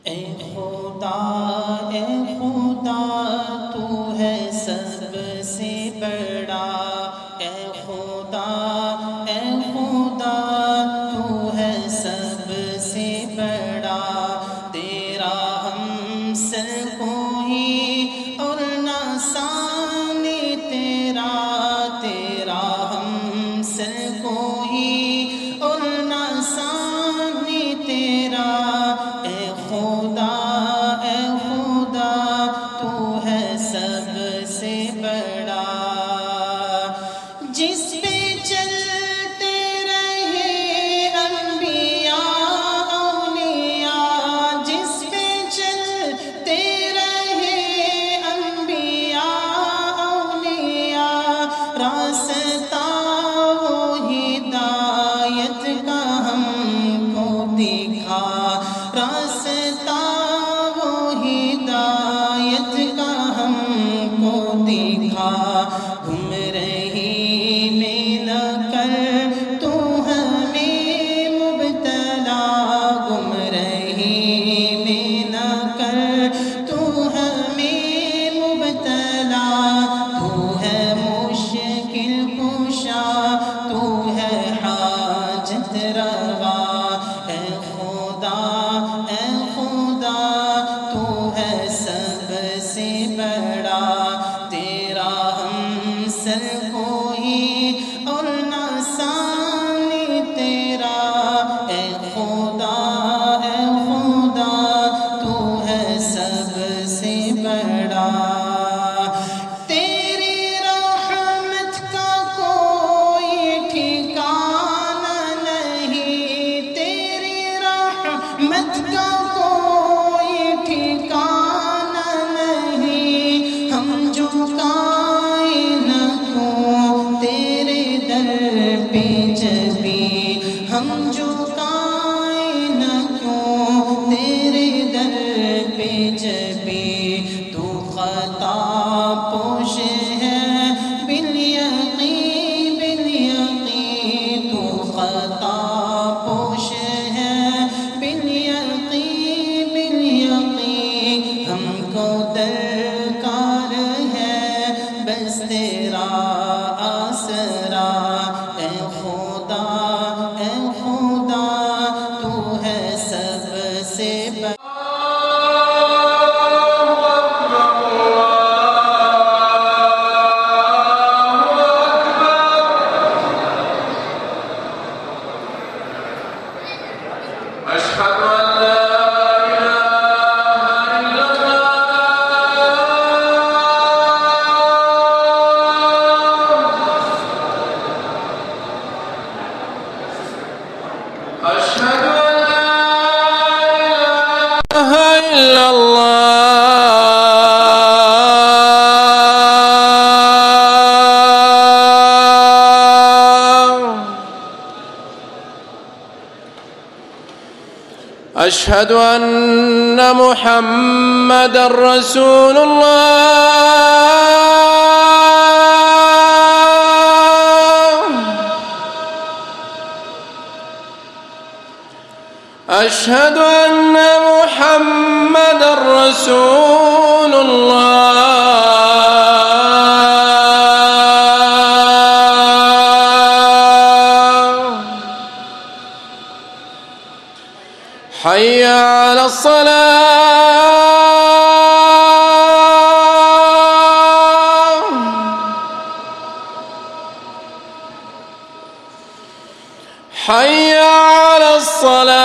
اے خدا تو ہے سب سے بڑا، اے خدا تو ہے سب سے بڑا، تیرا ہم سر کوئی اور نہ ثانی تیرا ہم سر کوئی اور نہ ثانی تیرا، اے خدا تو ہے سب سے بڑا، جس پہ چلتے رہے انبیاء اولیاء، جس پہ چلتے رہے انبیاء اولیاء، راستہ وہ ہدایت کا ہم کو دکھا، راستہ وہ ہدایت کا ہم کو دکھا، گمراہی میں نہ کر تو ہمیں مبتلا، گمراہی میں نہ کر تو ہمیں مبتلا، تو ہے مشکل کشا، تو ہے حاجت روا، اے خدا تو ہے سب سے بڑا، تیرا ہم سر کوئی اور نہ ثانی تیرا، اے خدا تو ہے سب سے بڑا، تیری رحمت کا کوئی ٹھکانہ نہیں، تیری رحمت کا کوئی ٹھکانہ نہیں، ہم جھکائیں نہ کیوں تیرے در پہ جبیں، ہم جھکائیں نہ کیوں تیرے در پہ جبیں، تو خطا پوش ہے بالیقین، تو خطا پوش ہے بالیقین، ہم کو درکار ہے بس تیرا آسرا، اے خدا تو ہے سب سے بڑا، أشهد أن لا إله إلا الله، أشهد أن لا إله إلا الله، أشهد أن محمدًا رسول الله، أشهد أن محمدًا رسول الله، حي على الصلاة، حي على الصلاة،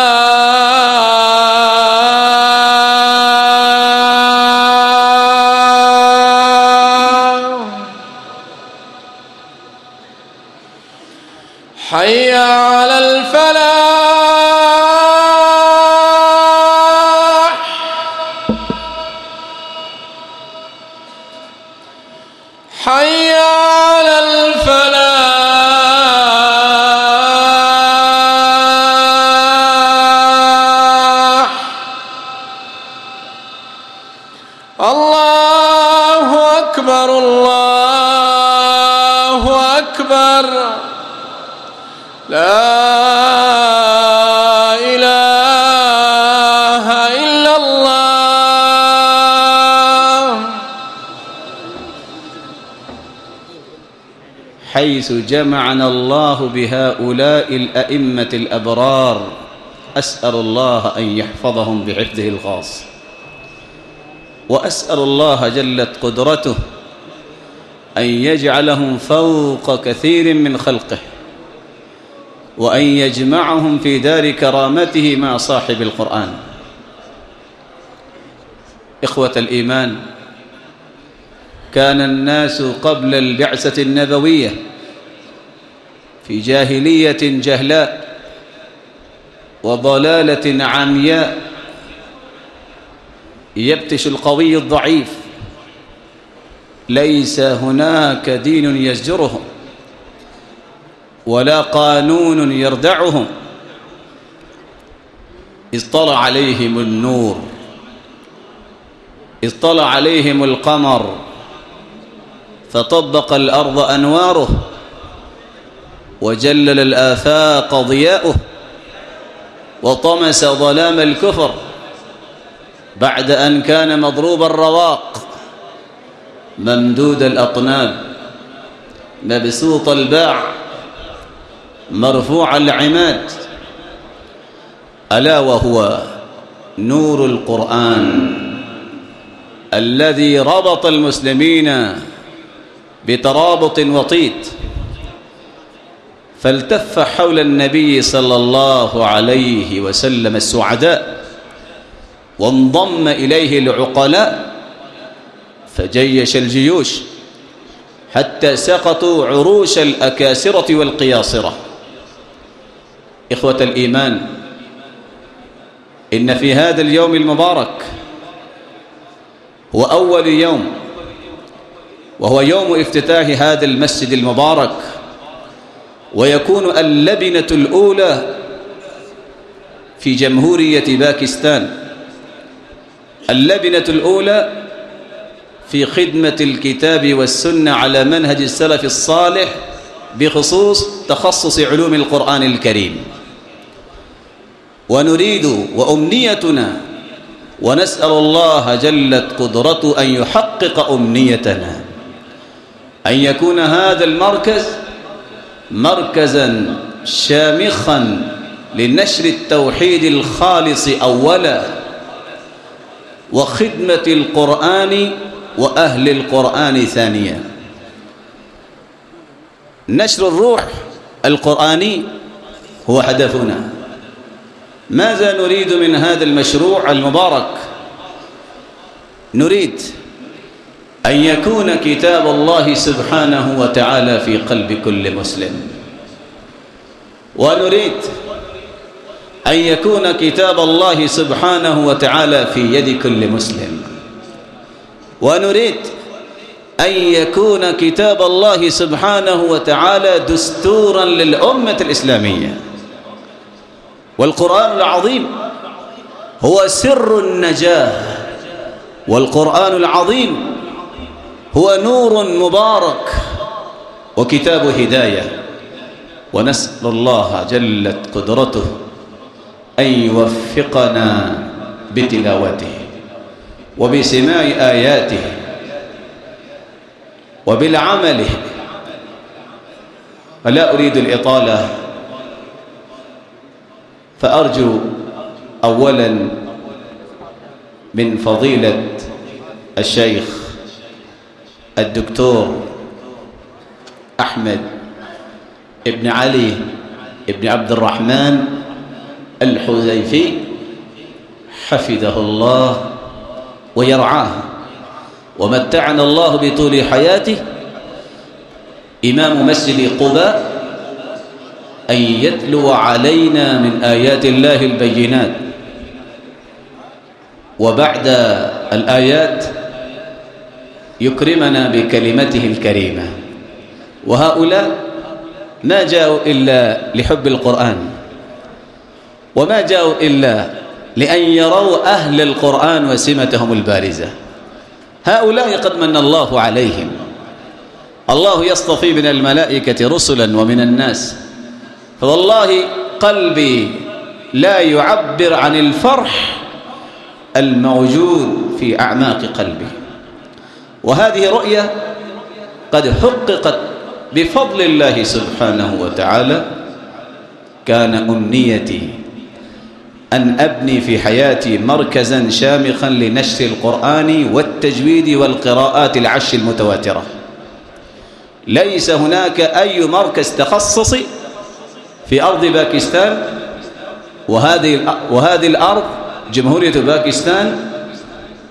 حي على الفلاح، حي على الفلاح، الله أكبر الله أكبر، لا إله إلا الله. حيث جمعنا الله بهؤلاء الأئمة الأبرار، أسأل الله أن يحفظهم بحفظه الخاص، وأسأل الله جلت قدرته أن يجعلهم فوق كثير من خلقه، وأن يجمعهم في دار كرامته مع صاحب القرآن. إخوة الإيمان، كان الناس قبل البعثة النبوية في جاهلية جهلاء وضلالة عمياء، يبتش القوي الضعيف، ليس هناك دين يزجرهم ولا قانون يردعهم. إذ طلع عليهم النور، إذ طلع عليهم القمر، فطبق الأرض أنواره، وجلل الآفاق ضياؤه، وطمس ظلام الكفر بعد أن كان مضروب الرواق، ممدود الأطناب، مبسوط الباع، مرفوع العماد، ألا وهو نور القرآن الذي ربط المسلمين بترابط وطيد، فالتف حول النبي صلى الله عليه وسلم السعداء، وانضم إليه العقلاء، فجيش الجيوش حتى سقطوا عروش الأكاسرة والقياصرة. إخوة الإيمان، إن في هذا اليوم المبارك هو أول يوم، وهو يوم افتتاح هذا المسجد المبارك، ويكون اللبنة الأولى في جمهورية باكستان، اللبنة الأولى في خدمة الكتاب والسنة على منهج السلف الصالح بخصوص تخصص علوم القرآن الكريم. ونريد وأمنيتنا، ونسأل الله جلت قدرته أن يحقق أمنيتنا، أن يكون هذا المركز مركزا شامخا لنشر التوحيد الخالص أولا، وخدمة القرآن وأهل القرآن ثانيا. نشر الروح القرآني هو هدفنا. ماذا نريد من هذا المشروع المبارك؟ نريد أن يكون كتاب الله سبحانه وتعالى في قلب كل مسلم، ونريد أن يكون كتاب الله سبحانه وتعالى في يد كل مسلم، ونريد أن يكون كتاب الله سبحانه وتعالى دستورا للأمة الإسلامية. والقرآن العظيم هو سر النجاة، والقرآن العظيم هو نور مبارك وكتاب هداية. ونسأل الله جلت قدرته أن يوفقنا بتلاوته وبسماع آياته وبالعمل. فلا أريد الإطالة، فأرجو أولا من فضيلة الشيخ الدكتور أحمد ابن علي ابن عبد الرحمن الحذيفي حفظه الله ويرعاه ومتعنا الله بطول حياته، إمام مسجد قباء، أن يتلو علينا من آيات الله البينات، وبعد الآيات يكرمنا بكلمته الكريمة. وهؤلاء ما جاءوا إلا لحب القرآن، وما جاءوا إلا لأن يروا أهل القرآن وسمتهم البارزة. هؤلاء قد من الله عليهم، الله يصطفي من الملائكة رسلا ومن الناس، فوالله قلبي لا يعبر عن الفرح الموجود في أعماق قلبي. وهذه رؤية قد حققت بفضل الله سبحانه وتعالى كان أمنيتي أن أبني في حياتي مركزا شامخا لنشر القرآن والتجويد والقراءات العشر المتواترة. ليس هناك أي مركز تخصصي في أرض باكستان، وهذه الأرض جمهورية باكستان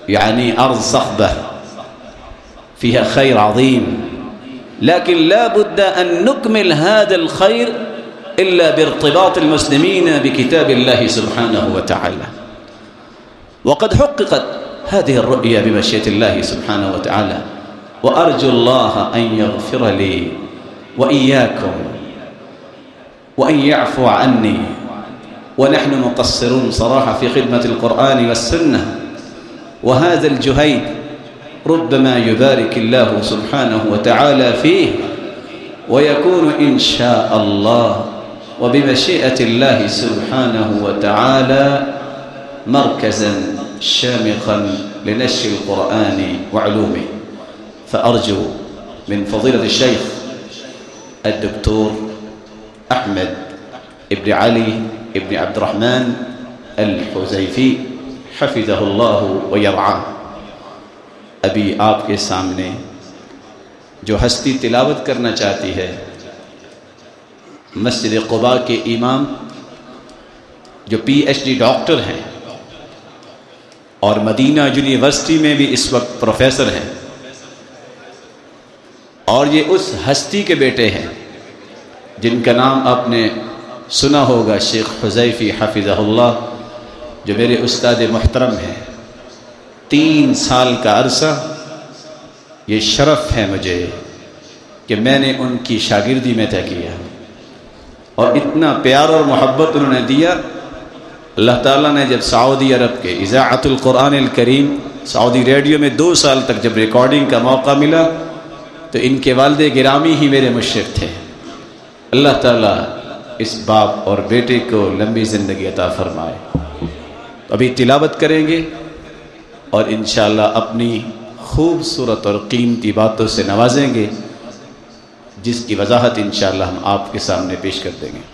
يعني أرض صخبة فيها خير عظيم، لكن لا بد أن نكمل هذا الخير إلا بارتباط المسلمين بكتاب الله سبحانه وتعالى. وقد حققت هذه الرؤية بمشيئة الله سبحانه وتعالى، وأرجو الله أن يغفر لي وإياكم وأن يعفو عني، ونحن مقصرون صراحة في خدمة القرآن والسنة، وهذا الجهيد ربما يبارك الله سبحانه وتعالى فيه ويكون إن شاء الله وبمشيئة الله سبحانه وتعالى مركزا شامخا لنشر القرآن وعلومه. فأرجو من فضيلة الشيخ الدكتور أحمد ابن علي ابن عبد الرحمن الحذيفي حفظه الله ويرعاه، अभी आपके सामने जो हस्ती तिलावत करना चाहती है, मस्जिद क़ुबा के इमाम जो PhD डॉक्टर हैं और मदीना यूनिवर्सिटी में भी इस वक्त प्रोफेसर हैं, और ये उस हस्ती के बेटे हैं जिनका नाम आपने सुना होगा, शेख हुज़ैफ़ी हफ़िज़हुल्लाह, जो मेरे उस्ताद मुहतरम हैं। 3 साल का अरसा ये शरफ़ है मुझे कि मैंने उनकी शागिर्दी में तय किया, और इतना प्यार और मोहब्बत उन्होंने दिया। अल्लाह ताला ने जब सऊदी अरब के इज़ाअतुल कुरानिल करीम सऊदी रेडियो में 2 साल तक जब रिकॉर्डिंग का मौका मिला, तो इनके वालिद गिरामी ही मेरे मुशरिफ थे। अल्लाह ताला इस बाप और बेटे को लंबी ज़िंदगी अता फरमाए। तो अभी तिलावत करेंगे और इंशाअल्लाह अपनी खूबसूरत और कीमती बातों से नवाजेंगे, जिसकी वजाहत इंशाअल्लाह हम आपके सामने पेश कर देंगे।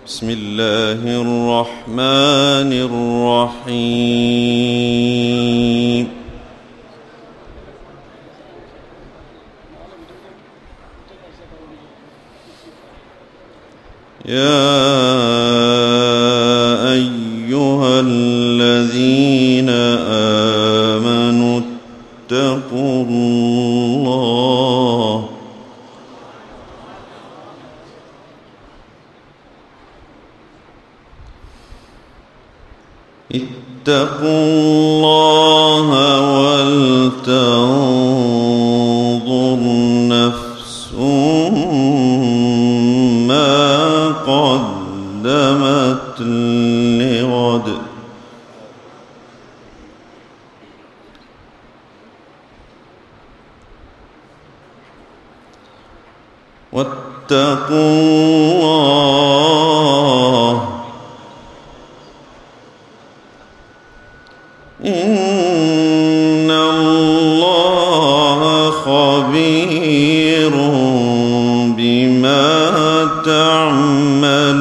بسم الله الرحمن الرحيم. يا أيها الذين آمنوا اتقوا الله ولتنظر نفس ما قدمت لغد واتقوا الله إن الله خبير بما تعملون.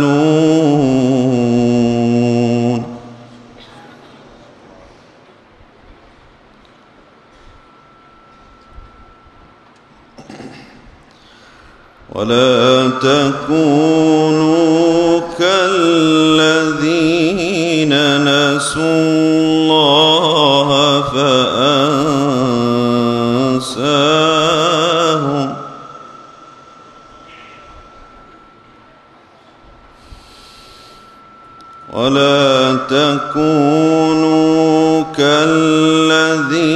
ولا تكونوا كالذين نسوا الله فأنساهم ولا تكونوا كالذين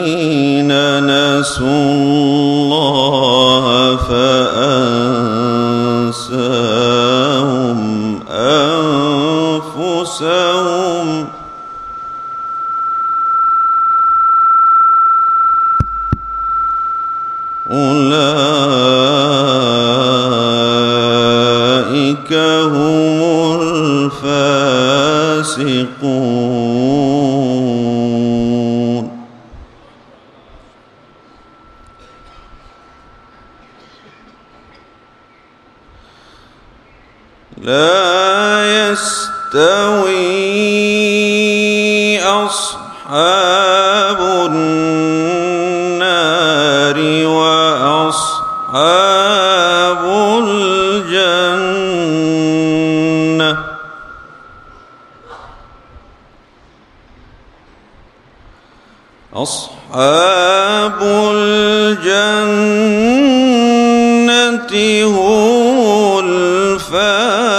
نسوا الله فأنساهم أنفسهم أولئك هم الفاسقون. لا يستوي أصحاب النار وأصحاب الجنة أصحاب الجنة هم الفائزون.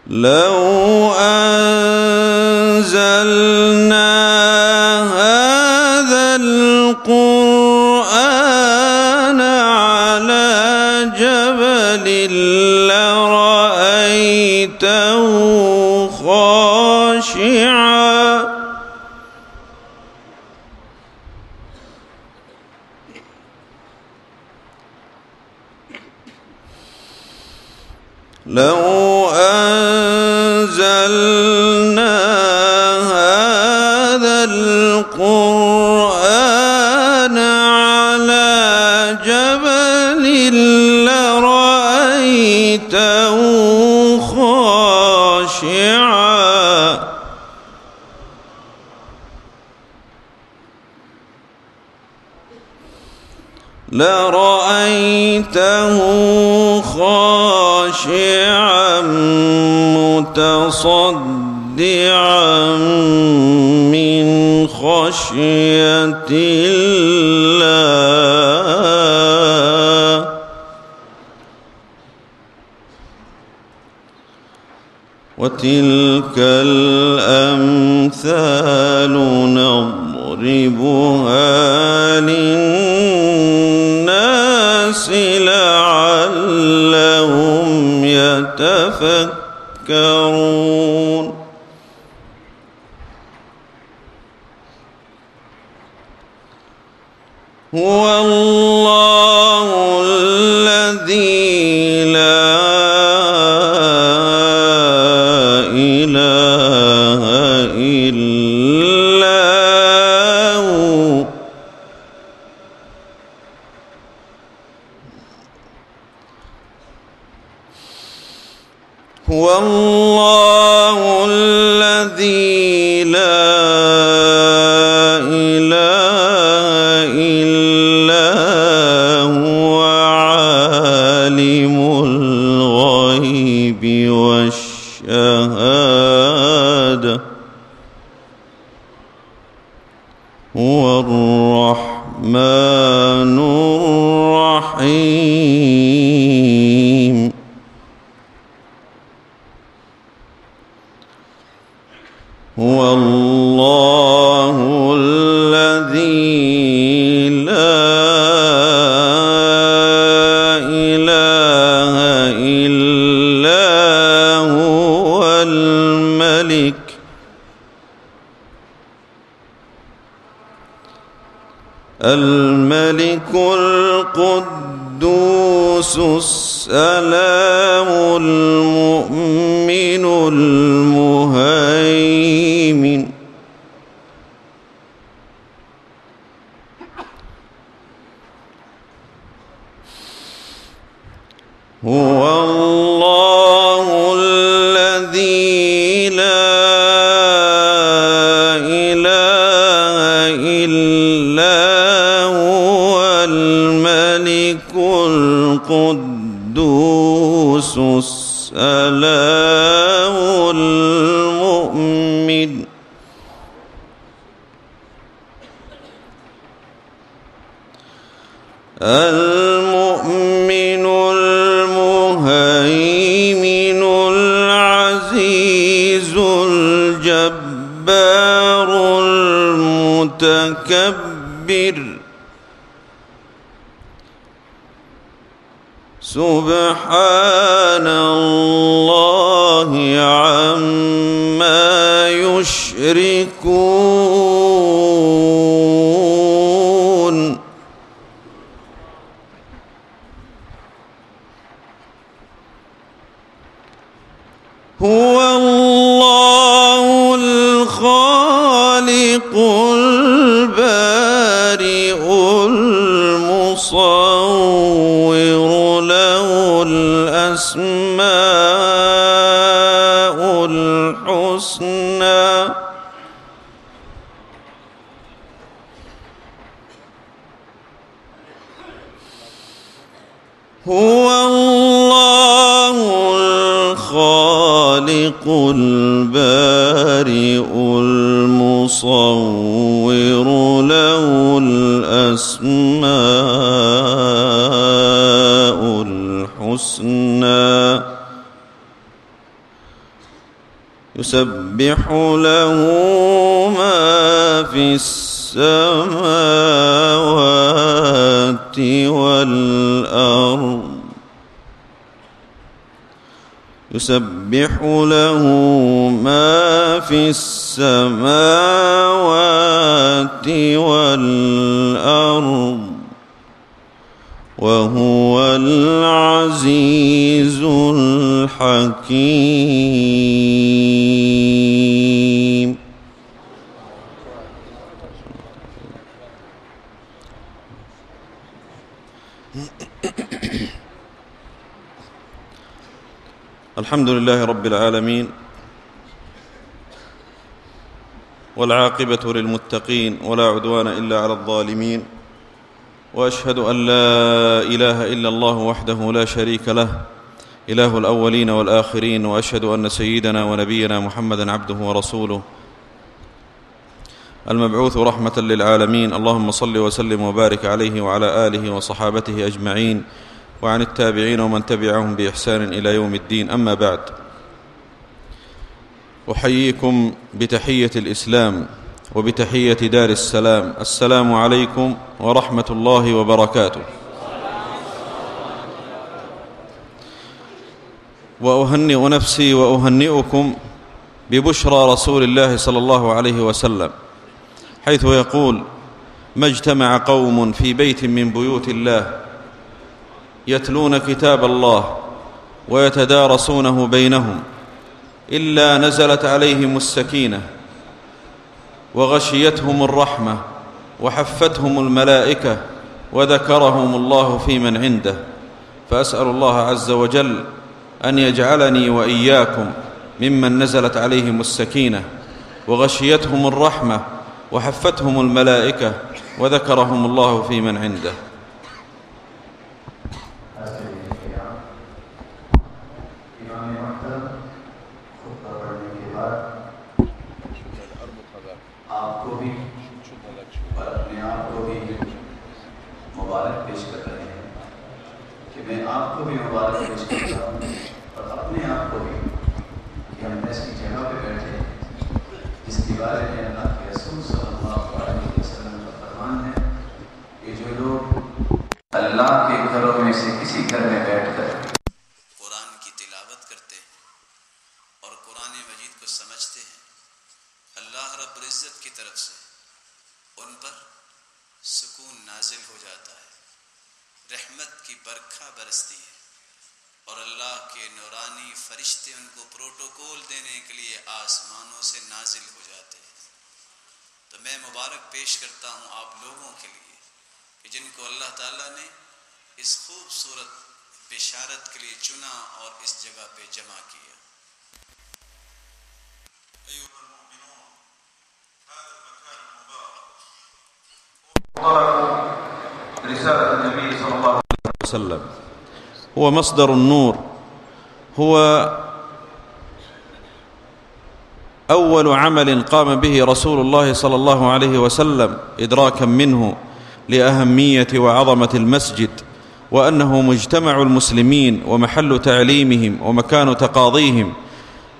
لو أنزلنا هذا القرآن على جبل لرأيته خاشعا لو أنزلنا هذا القرآن على جبل لرأيته خاشعا خاشعا متصدعا من خشية الله. وتلك الأمثال نضربها للناس لعلهم يتفكرون. هو الله الذي لا إله إلا هو. هو الله الذي لا إله إلا هو عالم الغيب والشهادة هو الرحمن الرحيم. هو الله الذي لا إله إلا هو الملك القدوس السلام المؤمن المهيمن. هو الله الذي لا إله إلا هو الملك القدوس السلام المؤمن المؤمن المهيمن العزيز الجبار المتكبر سبحان الله عما يشركون هو الله الخالق البارئ المصور له الأسماء الحسنى هو الله الخالق البارئ المصور له الأسماء الحسنى يسبح له ما في السماوات والأرض يسبح له ما في السماوات والأرض وهو العزيز الحكيم. الحمد لله رب العالمين والعاقبة للمتقين ولا عدوان إلا على الظالمين وأشهد أن لا إله إلا الله وحده لا شريك له إله الأولين والآخرين وأشهد أن سيدنا ونبينا محمدًا عبده ورسوله المبعوث رحمة للعالمين. اللهم صل وسلم وبارك عليه وعلى آله وصحابته أجمعين وعن التابعين ومن تبعهم بإحسان إلى يوم الدين. أما بعد، أحييكم بتحية الإسلام وبتحية دار السلام. السلام عليكم ورحمة الله وبركاته. وأهنئ نفسي وأهنئكم ببشرى رسول الله صلى الله عليه وسلم، حيث يقول: ما اجتمع قوم في بيت من بيوت الله يتلون كتاب الله ويتدارسونه بينهم إلا نزلت عليهم السكينة وغشيتهم الرحمة وحفتهم الملائكة وذكرهم الله في من عنده. فأسأل الله عز وجل أن يجعلني وإياكم ممن نزلت عليهم السكينة وغشيتهم الرحمة وحفتهم الملائكة وذكرهم الله في من عنده. आपको भी और अपने आप को भी मुबारक पेश कर रहे हैं कि मैं आपको भी मुबारक पेश करता हूँ और अपने आप को भी कि हम ऐसी जगह पे बैठे जिसके बारे में अल्लाह के रसूल सल्लल्लाहु अलैहि वसल्लम का फरमान है कि जो लोग अल्लाह के घरों में से किसी घर में बैठकर कुरान की तिलावत करते हैं और कुरान मजीद को समझते हैं, अल्लाह रब्बुल इज़्ज़त की तरफ से उन पर सुकून नाजिल हो जाता है, रहमत की बरखा बरसती है और अल्लाह के नूरानी फरिश्ते उनको प्रोटोकॉल देने के लिए आसमानों से नाजिल हो जाते हैं। तो मैं मुबारक पेश करता हूँ आप लोगों के लिए कि जिनको अल्लाह ताला ने इस खूबसूरत बिशारत के लिए चुना और इस जगह पे जमा किया। رسالة النبي صلى الله عليه وسلم هو مصدر النور، هو أول عمل قام به رسول الله صلى الله عليه وسلم إدراكا منه لأهمية وعظمة المسجد، وأنه مجتمع المسلمين ومحل تعليمهم ومكان تقاضيهم.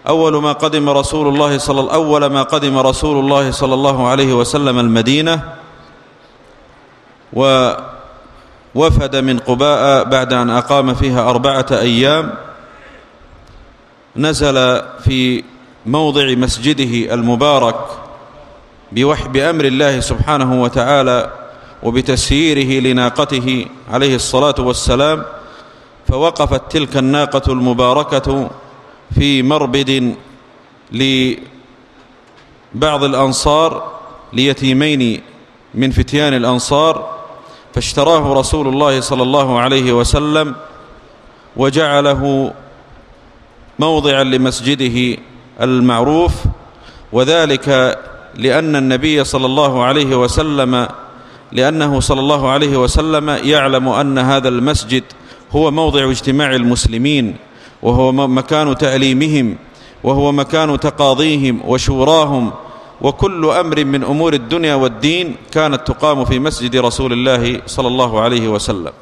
أول ما قدم رسول الله صلى الله عليه وسلم المدينة، ووفد من قباء بعد أن أقام فيها 4 أيام، نزل في موضع مسجده المبارك بأمر الله سبحانه وتعالى وبتسييره لناقته عليه الصلاة والسلام، فوقفت تلك الناقة المباركة في مربد لبعض الأنصار، ليتيمين من فتيان الأنصار، فاشتراه رسول الله صلى الله عليه وسلم وجعله موضعا لمسجده المعروف، وذلك لأنه صلى الله عليه وسلم يعلم أن هذا المسجد هو موضع اجتماع المسلمين، وهو مكان تعليمهم، وهو مكان تقاضيهم وشوراهم، وكل أمر من أمور الدنيا والدين كانت تقام في مسجد رسول الله صلى الله عليه وسلم.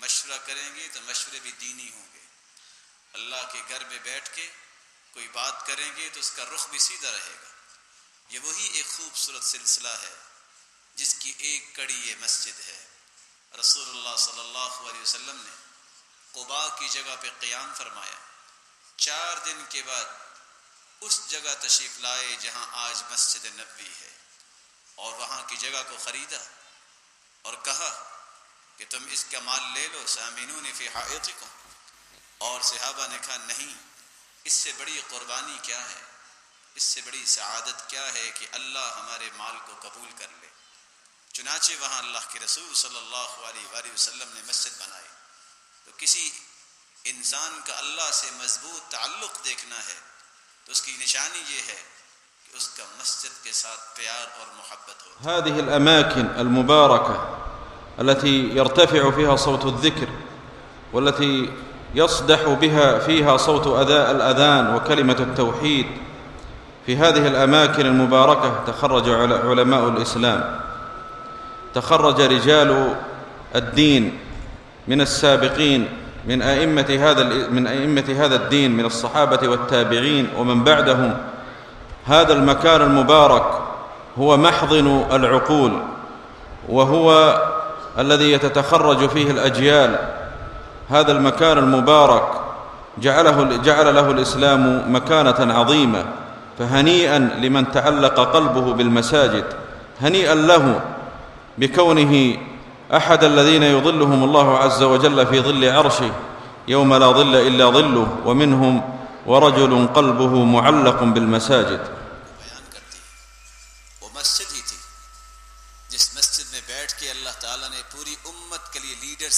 मशवरा करेंगे तो मशवरे भी दीनी होंगे। अल्लाह के घर में बैठ के कोई बात करेंगे तो उसका रुख भी सीधा रहेगा। ये वही एक खूबसूरत सिलसिला है जिसकी एक कड़ी ये मस्जिद है। रसूलुल्लाह सल्लल्लाहु अलैहि वसल्लम ने क़ुबा की जगह पे क़याम फरमाया। 4 दिन के बाद उस जगह तशरीफ़ लाए जहाँ आज मस्जिद नबवी है, और वहाँ की जगह को ख़रीदा और कहा कि तुम इसका माल ले लो, सामिनून फी हाइतिकुम। और सहाबा ने कहा नहीं, इससे बड़ी कुर्बानी क्या है, इससे बड़ी सआदत क्या है कि अल्लाह हमारे माल को कबूल कर ले। चुनाचे वहाँ अल्लाह के रसूल सल्लल्लाहु अलैहि वसल्लम ने मस्जिद बनाई। तो किसी इंसान का अल्लाह से मजबूत ताल्लुक़ देखना है तो उसकी निशानी ये है कि उसका मस्जिद के साथ प्यार और मोहब्बत हो। هذه الأماكن المباركة التي يرتفع فيها صوت الذكر، والتي يصدح بها فيها صوت الأذان وكلمة التوحيد، في هذه الأماكن المباركة تخرج علماء الإسلام، تخرج رجال الدين من السابقين، من أئمة هذا الدين، من الصحابة والتابعين ومن بعدهم. هذا المكان المبارك هو محضن العقول، وهو الذي يتخرج فيه الأجيال. هذا المكان المبارك جعل له الإسلام مكانة عظيمة، فهنيئا لمن تعلق قلبه بالمساجد، هنيئا له بكونه أحد الذين يظلهم الله عز وجل في ظل عرشه يوم لا ظل إلا ظله، ومنهم ورجل قلبه معلق بالمساجد.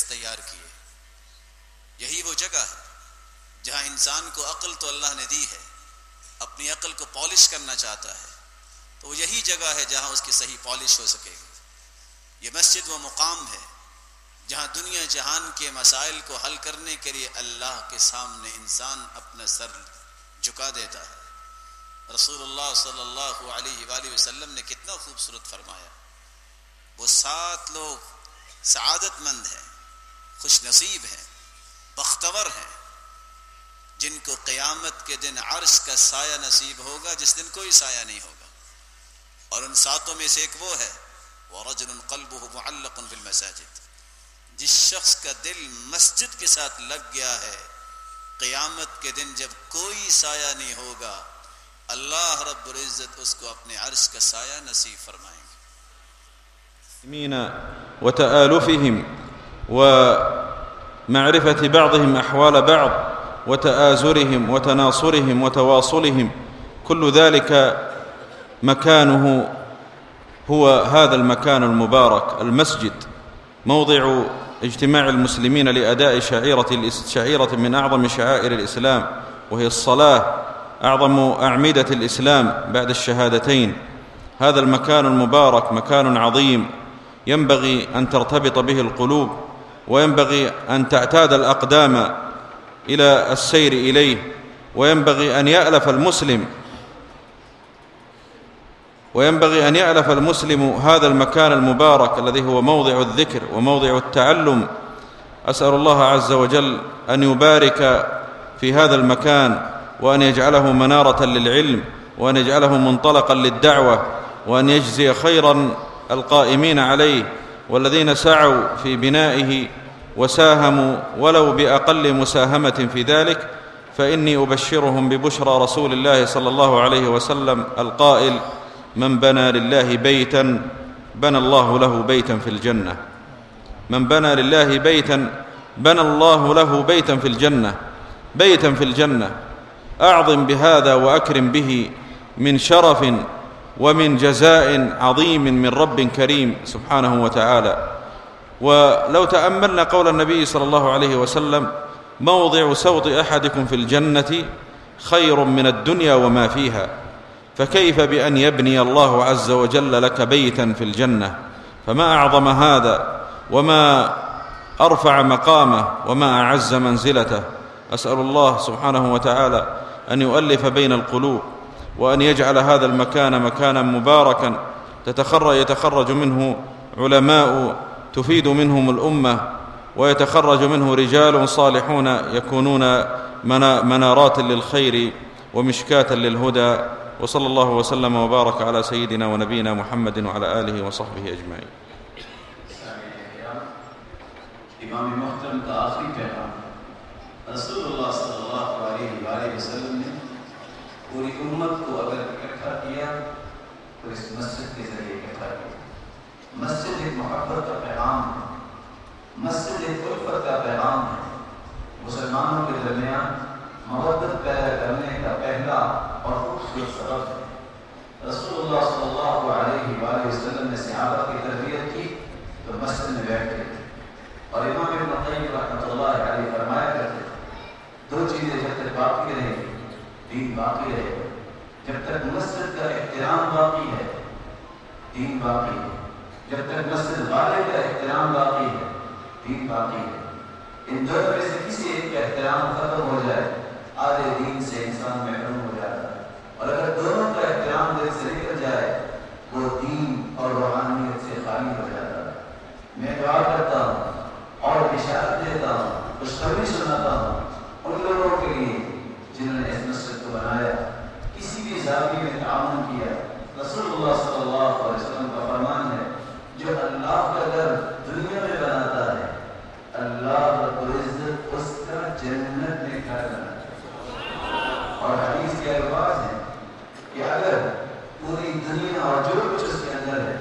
तैयार किए। यही वो जगह है जहां इंसान को अक्ल तो अल्लाह ने दी है, अपनी अक्ल को पॉलिश करना चाहता है तो यही जगह है जहां उसकी सही पॉलिश हो सकेगी। ये मस्जिद वो मुकाम है जहां दुनिया जहान के मसाइल को हल करने के लिए अल्लाह के सामने इंसान अपना सर झुका देता है। रसूलुल्लाह सल्लल्लाहु अलैहि वसल्लम ने कितना खूबसूरत फरमाया। वो 7 लोग सआदतमंद हैं, खुश नसीब हैं, बख्तवर हैं, जिनको क़यामत के दिन अर्श का साया नसीब होगा जिस दिन कोई साया नहीं होगा। और उन 7 में से एक वो है वरजुलुन क़ल्बुहु मुअल्लक़ुन बिल मसाजिद, जिस शख्स का दिल मस्जिद के साथ लग गया है, क़यामत के दिन जब कोई साया नहीं होगा, अल्लाह रब्बुल इज़्ज़त उसको अपने अर्श का साया नसीब फरमाएंगे। وتآلفهم ومعرفة بعضهم أحوال بعض وتآزرهم وتناصرهم وتواصلهم، كل ذلك مكانه هو هذا المكان المبارك المسجد، موضع اجتماع المسلمين لأداء شعيرة من أعظم شعائر الإسلام، وهي الصلاة، أعظم أعمدة الإسلام بعد الشهادتين. هذا المكان المبارك مكان عظيم ينبغي أن ترتبط به القلوب، وينبغي أن تعتاد الأقدام إلى السير إليه، وينبغي أن يألف المسلم هذا المكان المبارك الذي هو موضع الذكر وموضع التعلم. أسأل الله عز وجل أن يبارك في هذا المكان، وأن يجعله منارة للعلم، وأن يجعله منطلقا للدعوة، وأن يجزي خيرا القائمين عليه والذين سعوا في بنائه وساهموا ولو بأقل مساهمة في ذلك، فإني أبشرهم ببشرى رسول الله صلى الله عليه وسلم القائل: من بنى لله بيتا بنى الله له بيتا في الجنة. من بنى لله بيتا بنى الله له بيتا في الجنة، بيتا في الجنة. أعظم بهذا وأكرم به من شرف ومن جزاء عظيم من رب كريم سبحانه وتعالى. ولو تأملنا قول النبي صلى الله عليه وسلم: موضع سوط أحدكم في الجنة خير من الدنيا وما فيها، فكيف بأن يبني الله عز وجل لك بيتا في الجنة؟ فما أعظم هذا، وما أرفع مقامه، وما أعز منزلته. أسأل الله سبحانه وتعالى أن يؤلف بين القلوب، وأن يجعل هذا المكان مكانا مباركا يتخرج منه علماء تفيد منهم الأمة، ويتخرج منه رجال صالحون يكونون منارات للخير ومشكاة للهدى. وصلى الله وسلم وبارك على سيدنا ونبينا محمد وعلى آله وصحبه أجمعين. امام محترم کا آخری پیغام، رسول اللہ صلی اللہ علیہ وسلم نے پوری امت کو اگر اکٹھا کیا تو اس مسجد کے ذریعے اکٹھا کیا۔ مسجد ایک محبت کا پیغام ہے، مسجد ایک الفت کا پیغام ہے، مسلمانوں کے درمیان محبت پیدا کرنے کا پہلا اور خوبصورت سبب ہے۔ رسول اللہ صلی اللہ علیہ وسلم نے صحابہ کی تربیت کی تو مسجد میں بیٹھ گئے، اور امام ابن قیم رحمۃ اللہ علیہ فرمایا کرتے دو چیزیں جب تک باقی رہے گی دین باقی رہے گا۔ جب تک مسجد کا احترام باقی ہے دین باقی ہے، جب تک مسجد والے کا احترام باقی ہے دین باقی ہے۔ ان دونوں میں سے کسی ایک کا احترام ختم ہو جائے آدھے دین سے انسان محروم ہو جاتا ہے، اور اگر دونوں کا احترام دل سے نکل جائے وہ دین اور روحانیت سے خالی ہو جاتا ہے۔ میں دعا کرتا ہوں اور بشارت دیتا ہوں، خوشخبری سناتا ہوں ان لوگوں کے لیے جنہوں نے اس مسجد کو بنایا، کسی بھی زاویے میں تعاون کیا۔ رسول اللہ صلی اللہ علیہ وسلم کا فرمان ہے جو اللہ کا گھر دنیا میں بناتا ہے اللہ رب العزت اس کا جنت میں گھر بناتا ہے۔ اور حدیث کے الفاظ ہیں کہ اگر پوری دنیا اور جو کچھ اس کے اندر ہے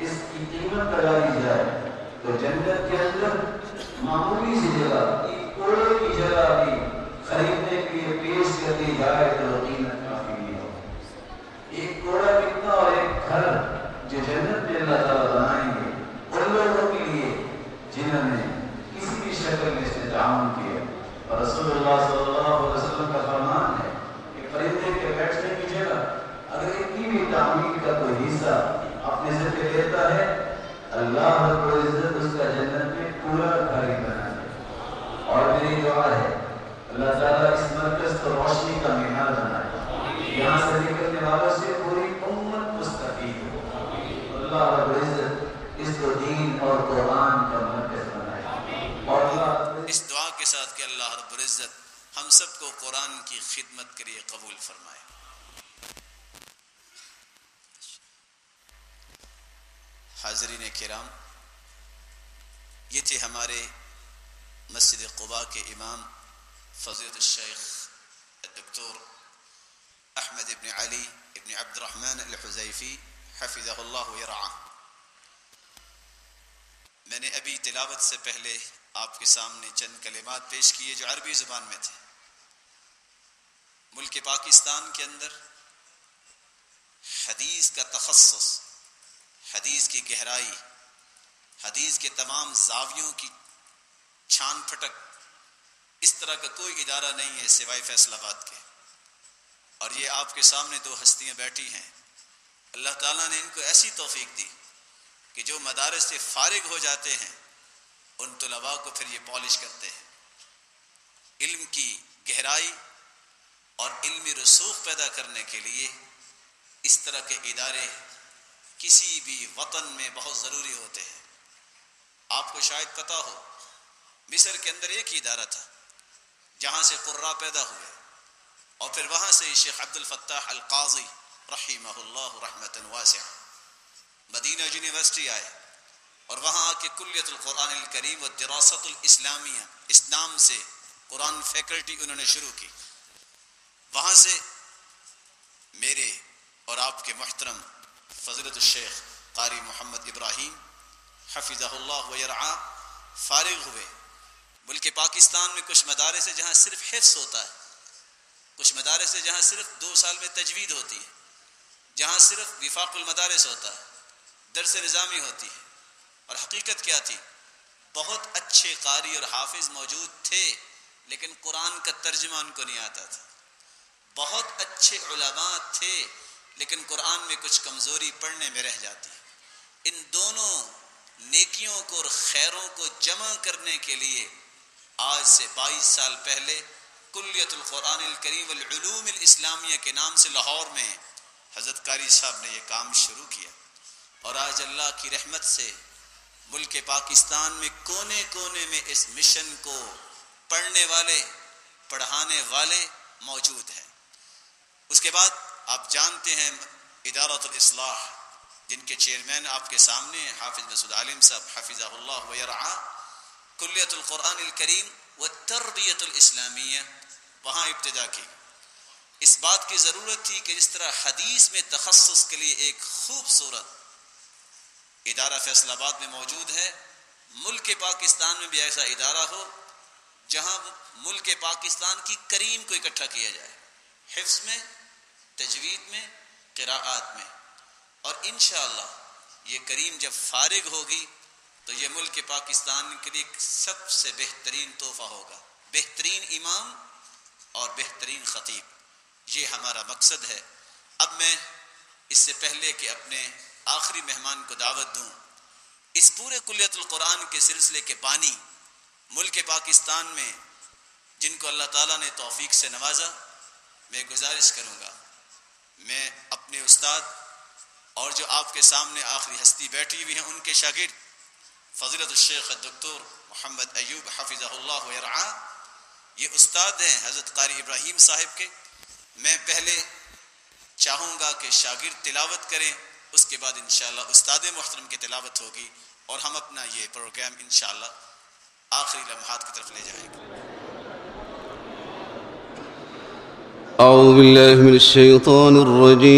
اس کی قیمت لگائی جائے تو جنت کے اندر معمولی سی جگہ، ایک کوڑے کی جگہ بھی خریدنے کے لیے پیش کر دی جائے تو قیمت کافی نہیں ہوگی۔ ایک کوڑا کتنا اور ایک گھر جو جنت میں اللہ تعالیٰ بنائیں گے ان لوگوں کے لیے جنہوں نے کسی بھی شکل میں اس نے تعاون کیا۔ اور رسول اللہ صلی اللہ علیہ وسلم کا فرمان ہے کہ پرندے کے بیٹھنے کی جگہ اگر اتنی بھی تعمیر کا کوئی حصہ اپنے ذمہ لیتا ہے اللہ رب العزت اس کا جنت میں پورا گھر ہی بنا دے۔ اور میری دعا ہے اللہ تعالیٰ اس مرکز کو روشنی کا مینار بنائے، یہاں سے نکلنے والوں سے پوری امت مستفید ہو۔ اللہ رب العزت اس کو دین اور قرآن کا مرکز بنائے، اور اللہ اس دعا کے ساتھ کہ اللہ رب العزت ہم سب کو قرآن کی خدمت کے لیے قبول فرمائے۔ حاضرین کرام، یہ تھے ہمارے مسجد قباء کے امام فضیلۃ الشیخ الدکتور احمد ابن علی ابن عبد الرحمن الحذیفی حفظہ اللہ ورعاہ۔ میں نے ابھی تلاوت سے پہلے آپ کے سامنے چند کلمات پیش کیے جو عربی زبان میں تھے۔ ملک پاکستان کے اندر حدیث کا تخصص، حدیث کی گہرائی، حدیث کے تمام زاویوں کی چھان پھٹک اس طرح کا کوئی ادارہ نہیں ہے سوائے فیصل آباد کے. اور یہ آپ کے سامنے دو ہستیاں بیٹھی ہیں. اللہ تعالیٰ نے ان کو ایسی توفیق دی کہ جو مدارس سے فارغ ہو جاتے ہیں ان طلباء کو پھر یہ پالش کرتے ہیں. علم کی گہرائی اور علمی رسوخ پیدا کرنے کے لیے اس طرح کے ادارے کسی بھی وطن میں بہت ضروری ہوتے ہیں. آپ کو شاید پتہ ہو مصر کے اندر ایک ہی ادارہ تھا جہاں سے قراء پیدا ہوئے اور پھر وہاں سے شیخ عبد الفتاح القاضی رحمہ اللہ رحمۃ واسعہ مدینہ یونیورسٹی آئے اور وہاں آ کے کلیت القرآن الکریم و دراست الاسلامیہ اس نام سے قرآن فیکلٹی انہوں نے شروع کی. وہاں سے میرے اور آپ کے محترم فضیلت الشیخ قاری محمد ابراہیم حفظہ اللہ ویرعا فارغ ہوئے. ملک پاکستان میں کچھ مدارس ہیں جہاں صرف حفظ ہوتا ہے، کچھ مدارس ہیں جہاں صرف 2 سال میں تجوید ہوتی ہے، جہاں صرف وفاق المدارس ہوتا ہے، درس نظامی ہوتی ہے. اور حقیقت کیا تھی؟ بہت اچھے قاری اور حافظ موجود تھے لیکن قرآن کا ترجمہ ان کو نہیں آتا تھا. بہت اچھے علماء تھے لیکن قرآن میں کچھ کمزوری پڑھنے میں رہ جاتی. ان دونوں نیکیوں کو اور خیروں کو جمع کرنے کے لیے آج سے 22 سال پہلے کلیت القرآن الکریم والعلوم الاسلامیہ کے نام سے لاہور میں حضرت قاری صاحب نے یہ کام شروع کیا. اور آج اللہ کی رحمت سے ملک پاکستان میں کونے کونے میں اس مشن کو پڑھنے والے پڑھانے والے موجود ہیں. اس کے بعد آپ جانتے ہیں ادارۃ الاصلاح جن کے چیئرمین آپ کے سامنے ہیں حافظ مسعود عالم صاحب حفظہ اللہ ویرعا، کلیت القرآن الکریم والتربیۃ الاسلامیہ وہاں ابتدا کی. اس بات کی ضرورت تھی کہ جس طرح حدیث میں تخصص کے لیے ایک خوبصورت ادارہ فیصل آباد میں موجود ہے، ملک پاکستان میں بھی ایسا ادارہ ہو جہاں ملک پاکستان کی کریم کو اکٹھا کیا جائے، حفظ میں، تجوید میں، قراءات میں. اور انشاءاللہ یہ کریم جب فارغ ہوگی تو یہ ملک پاکستان کے لیے سب سے بہترین تحفہ ہوگا، بہترین امام اور بہترین خطیب. یہ ہمارا مقصد ہے. اب میں اس سے پہلے کہ اپنے آخری مہمان کو دعوت دوں، اس پورے کلیت القرآن کے سلسلے کے بانی ملک پاکستان میں جن کو اللہ تعالیٰ نے توفیق سے نوازا، میں گزارش کروں گا میں اپنے استاد اور جو آپ کے سامنے آخری ہستی بیٹھی ہوئی ہیں ان کے شاگرد فضیلت الشیخ الدکتور محمد ایوب حفظہ اللہ ویرعا، یہ استاد ہیں حضرت قاری ابراہیم صاحب کے. میں پہلے چاہوں گا کہ شاگرد تلاوت کریں، اس کے بعد انشاءاللہ استاد محترم کی تلاوت ہوگی اور ہم اپنا یہ پروگرام انشاءاللہ آخری لمحات کی طرف لے جائیں گے. أعوذ بالله من الشيطان الرجيم.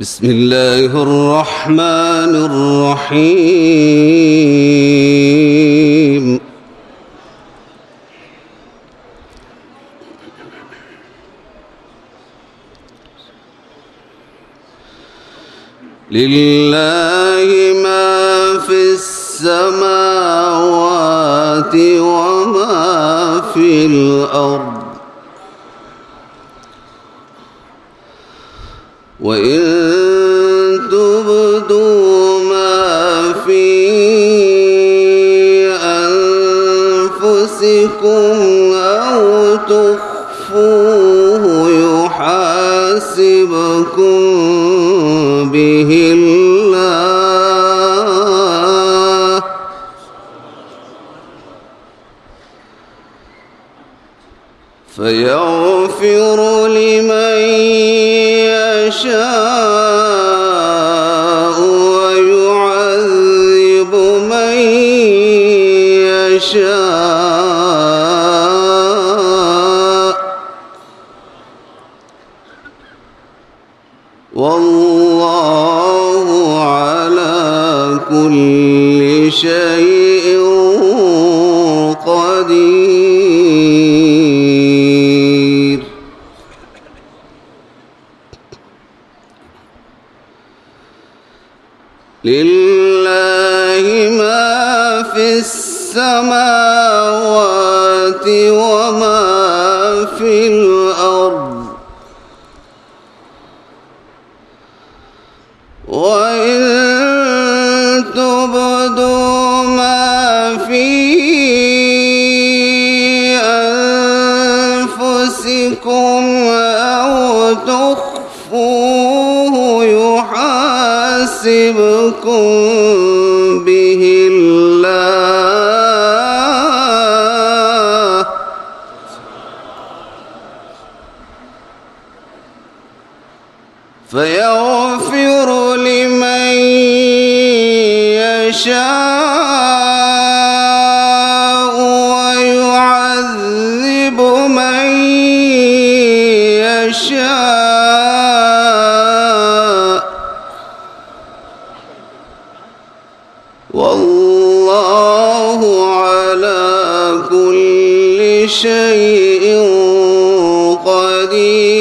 بسم الله الرحمن الرحيم. لله ما في السماوات وما في الأرض وإن تبدوا ما في أنفسكم أو تخفوه يحاسبكم به الله فيغفر لمن يشاء ويعذب من يشاء والله على كل شيء قدير. السماوات وما في الأرض وإن تبدوا ما في أنفسكم أو تخفوه يحاسبكم به الله فيغفر لمن يشاء ويعذب من يشاء والله على كل شيء قدير.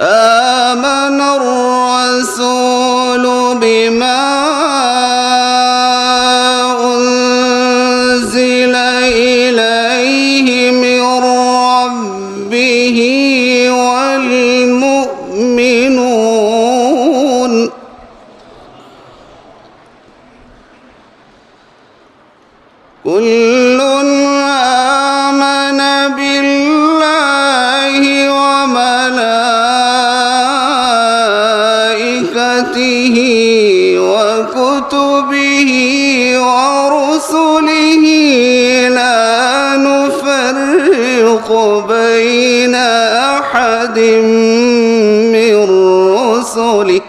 آمن الرسول بما أنزل إليه من ربه والمؤمنون كل آمن بالله وملائكته وكتبه ورسله لا نفرق بين أحد من رسله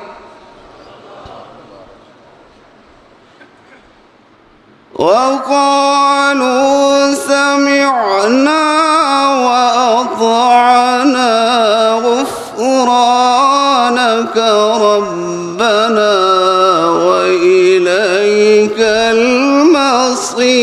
وقالوا سمعنا وأطعنا غفرانك ربنا وإليك المصير.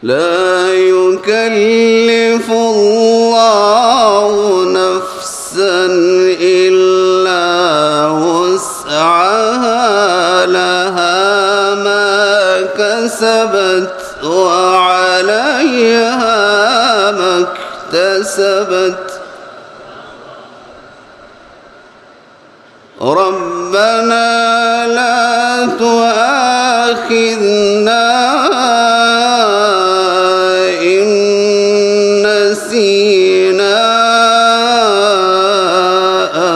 لا يكلف الله نفسا إلا وسعها لها ما كسبت وعليها ما اكتسبت ربنا لا تؤاخذنا إن نسينا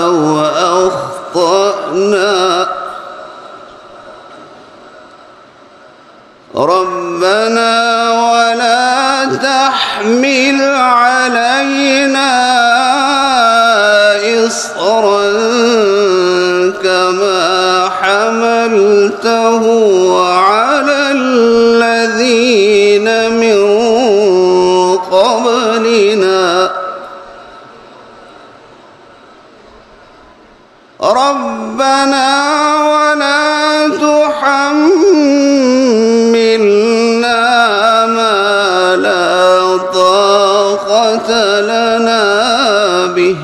أو أخطأنا ربنا ولا تحمل علينا إصرا كما حملته على الذين من قبلنا ربنا ولا تحملنا ما لا طاقة لنا به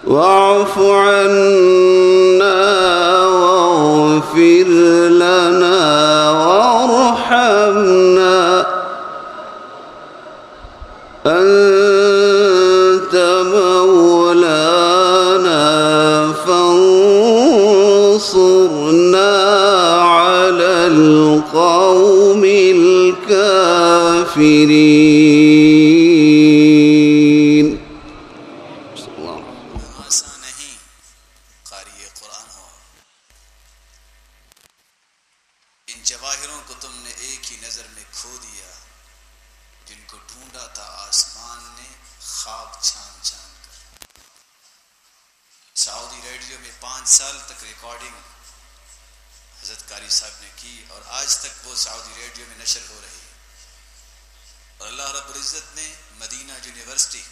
واعف عنا واغفر لنا وارحمنا أنت مولانا فانصرنا على القوم الكافرين. आसान नहीं कारी कुरान हो। इन जवाहिरों को तुमने एक ही नजर में खो दिया जिनको ढूंढा था आसमान ने खाक छान छान कर। सऊदी रेडियो में 5 साल तक रिकॉर्डिंग हजरत कारी साहब ने की और आज तक वो सऊदी रेडियो में नशर हो रही है। और अल्लाह रब्बुल इज्जत ने मदीना यूनिवर्सिटी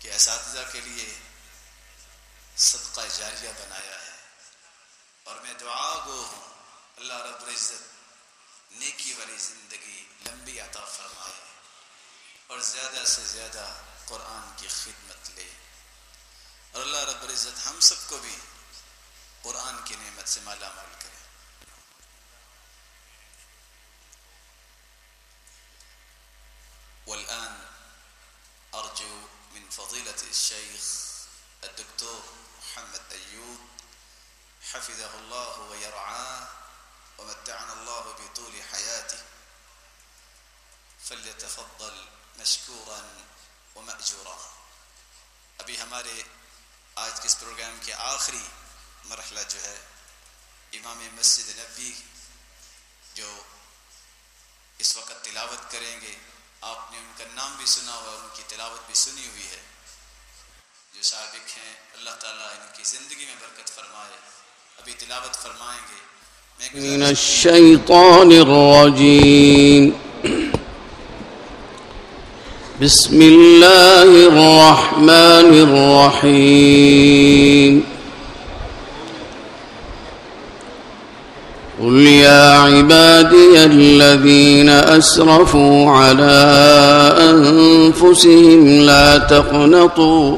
के असातिज़ा के लिए सदका जारिया बनाया है। और मैं दुआ गो हूँ अल्लाह रब्बुल इज़्ज़त नेकी वाली ज़िंदगी लंबी अता फरमाए और ज़्यादा से ज़्यादा कुरान की खिदमत ले, और अल्लाह रब्बुल इज़्ज़त हम सबको भी कुरान की नेमत से माला माल करे। والآن أرجو من فضيلة الشيخ الدكتور محمد أيوب حفظه الله ويرعاه ومتعنا الله بطول حياته فليتفضل مشكورا ومأجورا। अभी हमारे आज के इस प्रोग्राम के आखिरी मरहला जो है इमाम मस्जिद नबी जो इस वक्त तिलावत करेंगे, आपने उनका नाम भी सुना हुआ, उनकी तिलावत भी सुनी हुई है, जो साबिक हैं, अल्लाह ताला इनकी ज़िंदगी में बरकत फरमाए। अभी तिलावत फरमाएंगे। मिनश्शैतानिर्रजीम। बिस्मिल्लाहिर्रहमानिर्रहीम। قل يا عبادي الذين أسرفوا على أنفسهم لا تقنطوا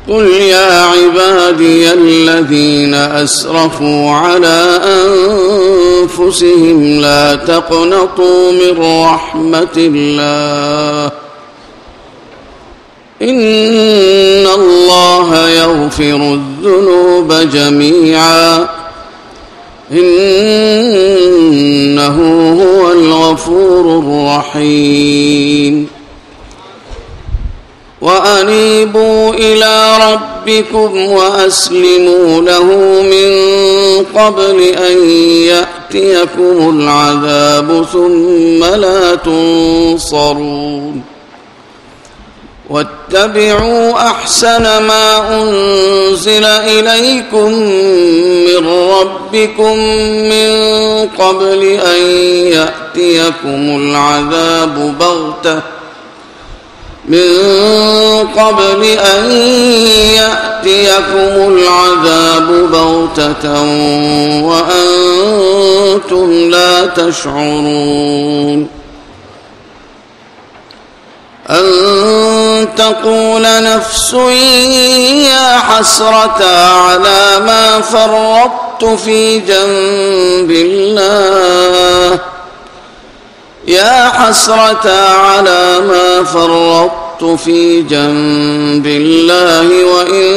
قل يا عبادي الذين أسرفوا على أنفسهم لا تقنطوا من رحمة الله إن الله يغفر الذنوب جميعا إنه هو الغفور الرحيم وأنيبوا إلى ربكم وأسلموا له من قبل أن يأتيكم العذاب ثم لا تنصرون واتبعوا أحسن ما أنزل إليكم من ربكم من قبل أن يأتيكم العذاب بغتة وأنتم لا تشعرون أن تقول نفس يا حسرة على ما فرطت في جنب الله يا حسرة على ما فرطت في جنب الله وإن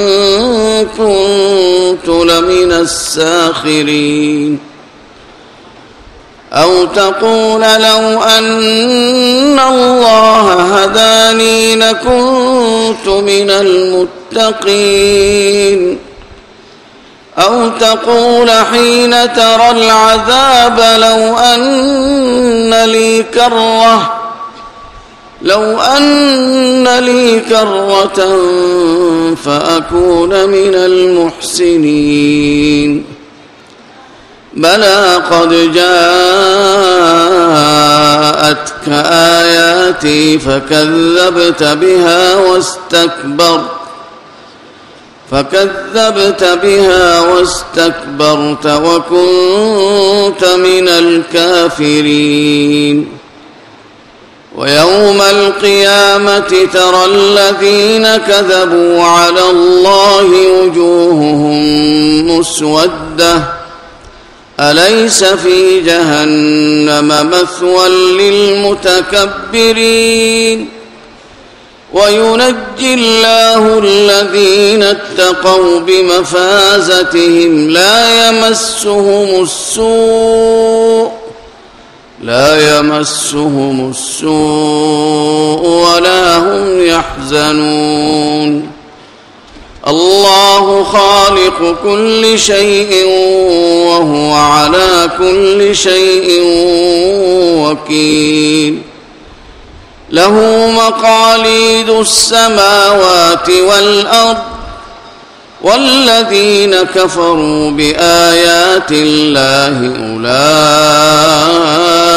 كنت لمن الساخرين أو تقول لو أن الله هداني لكنت من المتقين أو تقول حين ترى العذاب لو أن لي كرة فأكون من المحسنين بلى قد جاءتك آياتي فكذبت بها واستكبرت وكنت من الكافرين ويوم القيامة ترى الذين كذبوا على الله وجوههم مسودة أليس في جهنم مثوى للمتكبرين وينجي الله الذين اتقوا بمفازتهم لا يمسهم السوء ولا هم يحزنون الله خالق كل شيء وهو على كل شيء وكيل له مقاليد السماوات والأرض والذين كفروا بآيات الله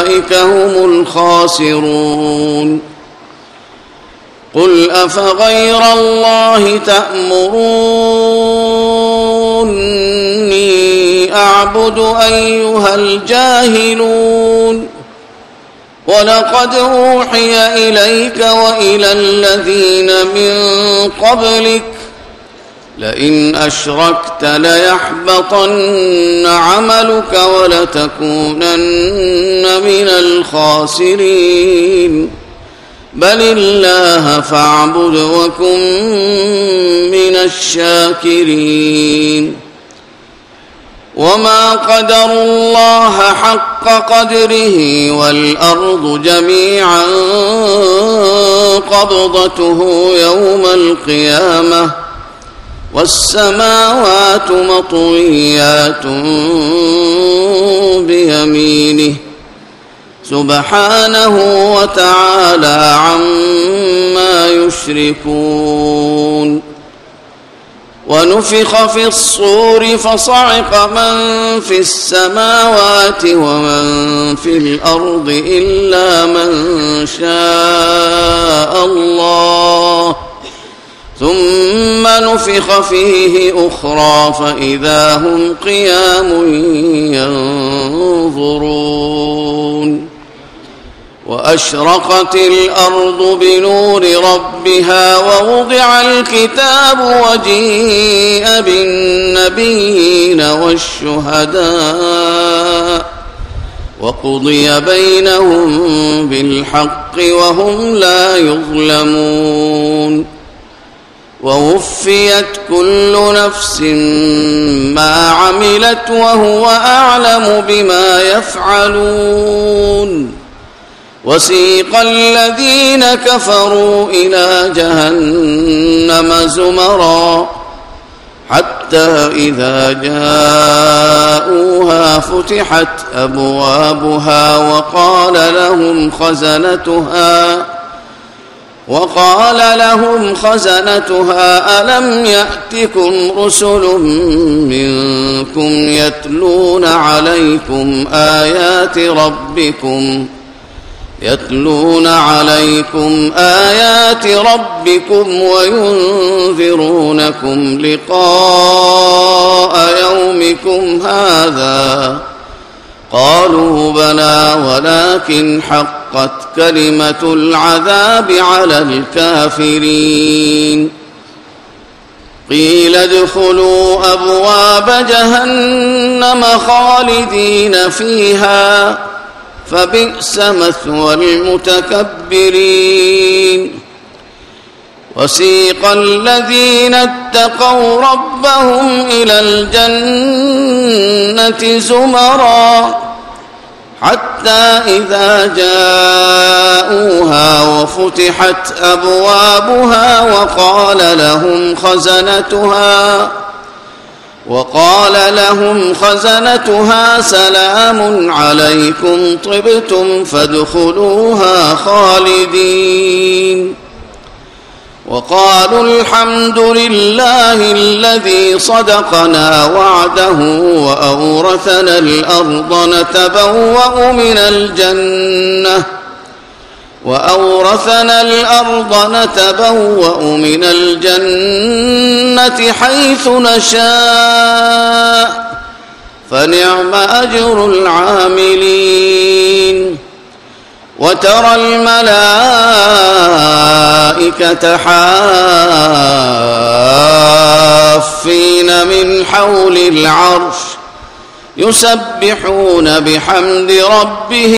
أولئك هم الخاسرون قل أفغير الله تأمروني فاعبدوا أيها الجاهلون ولقد أوحي إليك وإلى الذين من قبلك لئن أشركت ليحبطن عملك ولتكونن من الخاسرين بل الله فاعبد وكن من الشاكرين وما قدروا الله حق قدره والأرض جميعا قبضته يوم القيامة والسماوات مطويات بيمينه سبحانه وتعالى عما يشركون ونفخ في الصور فصعق من في السماوات ومن في الأرض إلا من شاء الله ثم نفخ فيه أخرى فإذا هم قيام ينظرون وأشرقت الأرض بنور ربها ووضع الكتاب وجيء بالنبيين والشهداء وقضي بينهم بالحق وهم لا يظلمون ووفيت كل نفس ما عملت وهو أعلم بما يفعلون وسيق الذين كفروا إلى جهنم زمرا حتى إذا جاءوها فتحت أبوابها وقال لهم خزنتها ألم يأتكم رسل منكم يتلون عليكم آيات ربكم وينذرونكم لقاء يومكم هذا قالوا بلى ولكن حقت كلمة العذاب على الكافرين قيل ادخلوا أبواب جهنم خالدين فيها فبئس مثوى المتكبرين وسيق الذين اتقوا ربهم إلى الجنة زمرا حتى إذا جاءوها وفتحت أبوابها وقال لهم خزنتها سلام عليكم طبتم فادخلوها خالدين وقالوا الحمد لله الذي صدقنا وعده وأورثنا الأرض نتبوأ من الجنة حيث نشاء فنعم أجر العاملين وترى الملائكة حافين من حول العرش يسبحون بحمد ربهم